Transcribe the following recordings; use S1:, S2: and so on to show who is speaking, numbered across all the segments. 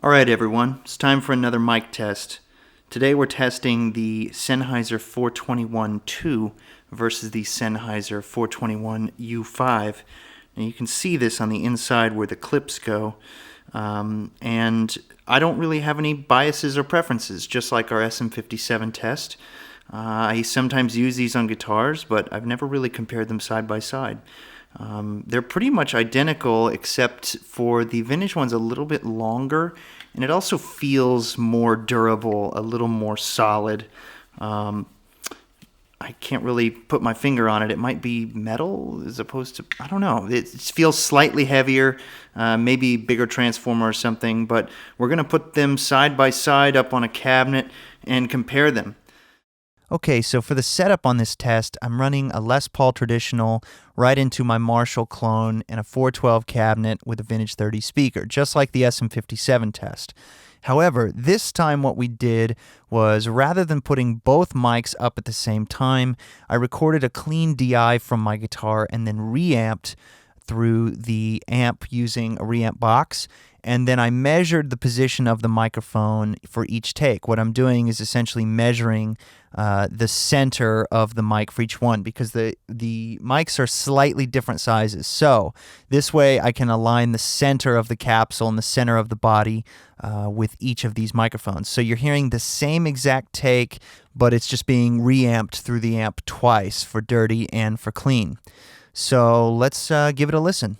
S1: Alright everyone, it's time for another mic test. Today we're testing the Sennheiser 421 II versus the Sennheiser 421 U5. Now you can see this on the inside where the clips go, and I don't really have any biases or preferences, just like our SM57 test. I sometimes use these on guitars, but I've never really compared them side by side. They're pretty much identical, except for the vintage one's a little bit longer, and it also feels more durable, a little more solid. I can't really put my finger on it. It might be metal as opposed to, I don't know. It feels slightly heavier, maybe bigger transformer or something, but we're going to put them side by side up on a cabinet and compare them. Okay, so for the setup on this test, I'm running a Les Paul Traditional right into my Marshall clone and a 412 cabinet with a Vintage 30 speaker, just like the SM57 test. However, this time what we did was, rather than putting both mics up at the same time, I recorded a clean DI from my guitar and then reamped through the amp using a reamp box, and then I measured the position of the microphone for each take. What I'm doing is essentially measuring the center of the mic for each one, because the mics are slightly different sizes. So this way I can align the center of the capsule and the center of the body with each of these microphones. So you're hearing the same exact take, but it's just being reamped through the amp twice, for dirty and for clean. So let's give it a listen.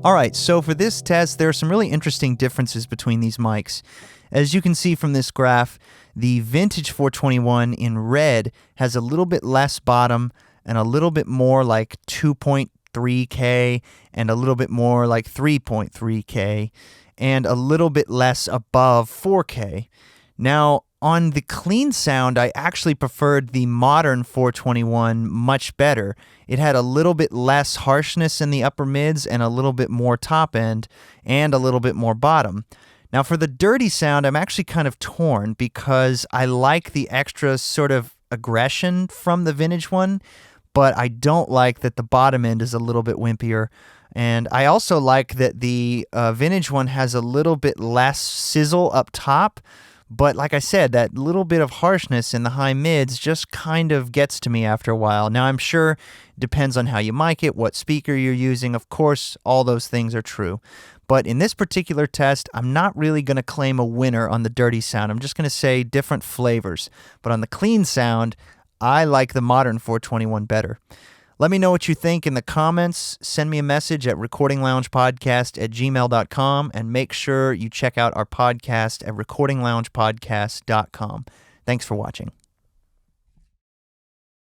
S1: Alright, so for this test, there are some really interesting differences between these mics. As you can see from this graph, the vintage 421 in red has a little bit less bottom and a little bit more like 2.3K and a little bit more like 3.3K and a little bit less above 4K. Now, on the clean sound, I actually preferred the modern 421 much better. It had a little bit less harshness in the upper mids and a little bit more top end and a little bit more bottom. Now for the dirty sound, I'm actually kind of torn because I like the extra sort of aggression from the vintage one, but I don't like that the bottom end is a little bit wimpier. And I also like that the vintage one has a little bit less sizzle up top. But like I said, that little bit of harshness in the high mids just kind of gets to me after a while. Now, I'm sure it depends on how you mic it, what speaker you're using. Of course, all those things are true. But in this particular test, I'm not really going to claim a winner on the dirty sound. I'm just going to say different flavors. But on the clean sound, I like the modern 421 better. Let me know what you think in the comments. Send me a message at recordingloungepodcast@gmail.com, and make sure you check out our podcast at recordingloungepodcast.com. Thanks for watching.